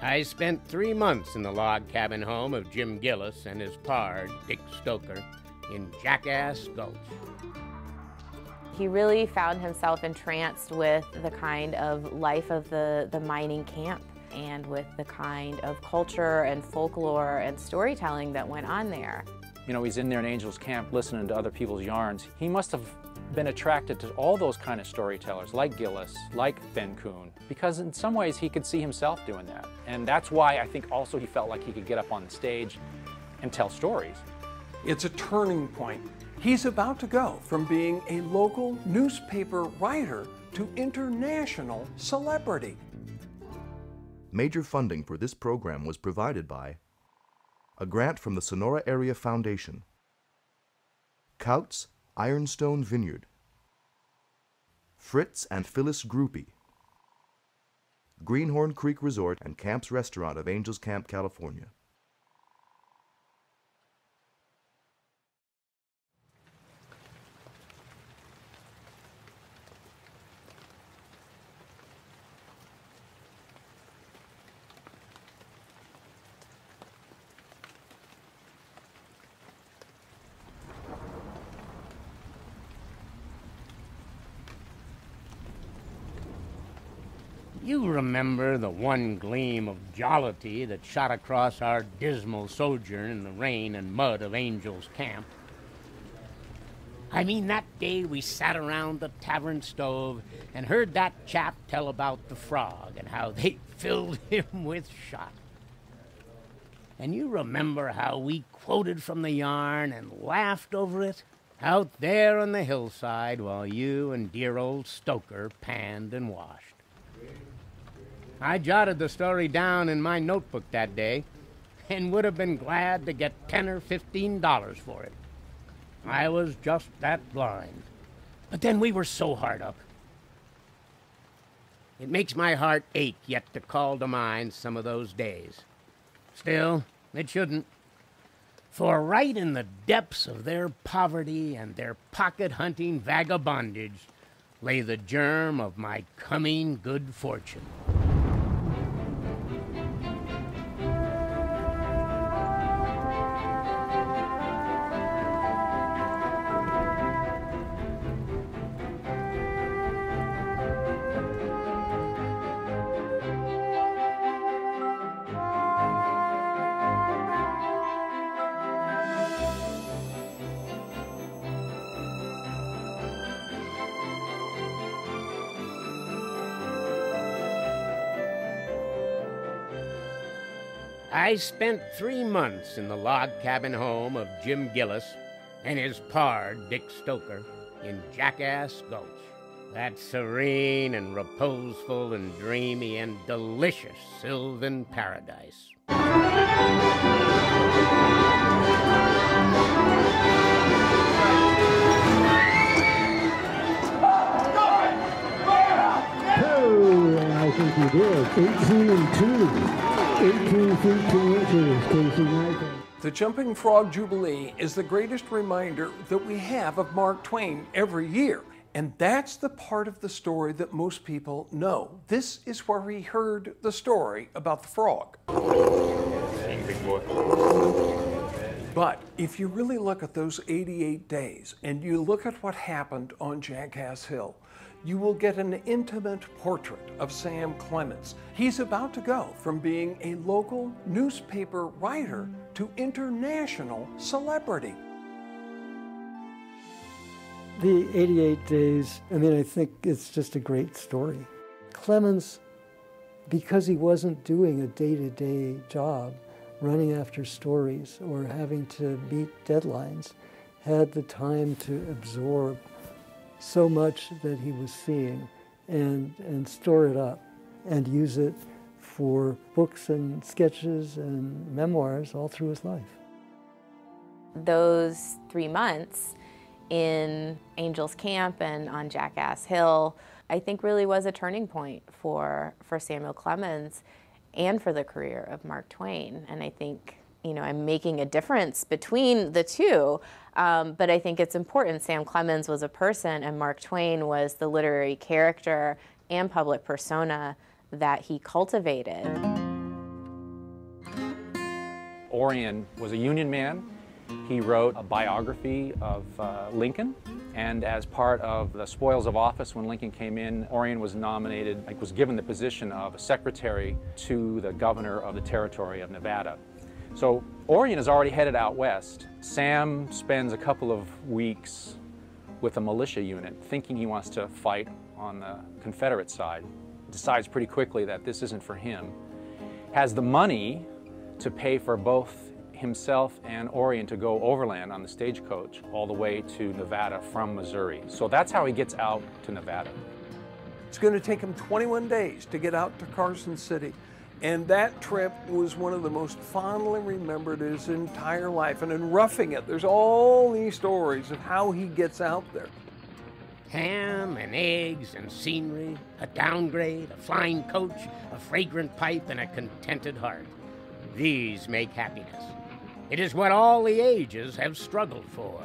I spent 3 months in the log cabin home of Jim Gillis and his pard, Dick Stoker, in Jackass Gulch. He really found himself entranced with the kind of life of the mining camp and with the kind of culture and folklore and storytelling that went on there. You know, he's in there in Angels Camp listening to other people's yarns. He must have been attracted to all those kind of storytellers like Gillis, like Ben Kuhn, because in some ways he could see himself doing that. And that's why I think also he felt like he could get up on the stage and tell stories. It's a turning point. He's about to go from being a local newspaper writer to international celebrity. Major funding for this program was provided by a grant from the Sonora Area Foundation, Couts Ironstone Vineyard, Fritz and Phyllis Groupie, Greenhorn Creek Resort and Camps Restaurant of Angels Camp, California. You remember the one gleam of jollity that shot across our dismal sojourn in the rain and mud of Angels Camp. I mean, that day we sat around the tavern stove and heard that chap tell about the frog and how they filled him with shot. And you remember how we quoted from the yarn and laughed over it out there on the hillside while you and dear old Stoker panned and washed. I jotted the story down in my notebook that day and would have been glad to get $10 or $15 for it. I was just that blind. But then we were so hard up. It makes my heart ache yet to call to mind some of those days. Still, it shouldn't. For right in the depths of their poverty and their pocket-hunting vagabondage lay the germ of my coming good fortune. I spent 3 months in the log cabin home of Jim Gillis and his pard, Dick Stoker, in Jackass Gulch. That serene and reposeful and dreamy and delicious sylvan paradise. I think you did. 18-2. 18 feet 2 inches, Casey Michael. The Jumping Frog Jubilee is the greatest reminder that we have of Mark Twain every year. And that's the part of the story that most people know. This is where he heard the story about the frog. But if you really look at those 88 days and you look at what happened on Jackass Hill, you will get an intimate portrait of Sam Clemens. He's about to go from being a local newspaper writer to international celebrity. The 88 days, I mean, I think it's just a great story. Clemens, because he wasn't doing a day-to-day job, running after stories or having to meet deadlines, had the time to absorb so much that he was seeing and store it up and use it for books and sketches and memoirs all through his life. Those 3 months in Angels Camp and on Jackass Hill, I think really was a turning point for Samuel Clemens and for the career of Mark Twain. And I think, you know, I'm making a difference between the two, but I think it's important. Sam Clemens was a person and Mark Twain was the literary character and public persona that he cultivated. Orion was a Union man. He wrote a biography of Lincoln, and as part of the spoils of office when Lincoln came in, Orion was nominated, was given the position of a secretary to the governor of the territory of Nevada. So Orion is already headed out west. Sam spends a couple of weeks with a militia unit thinking he wants to fight on the Confederate side. Decides pretty quickly that this isn't for him. Has the money to pay for both himself and Orion to go overland on the stagecoach all the way to Nevada from Missouri. So that's how he gets out to Nevada. It's going to take him 21 days to get out to Carson City. And that trip was one of the most fondly remembered in his entire life. And in Roughing It, there's all these stories of how he gets out there. Ham and eggs and scenery, a downgrade, a flying coach, a fragrant pipe, and a contented heart. These make happiness. It is what all the ages have struggled for.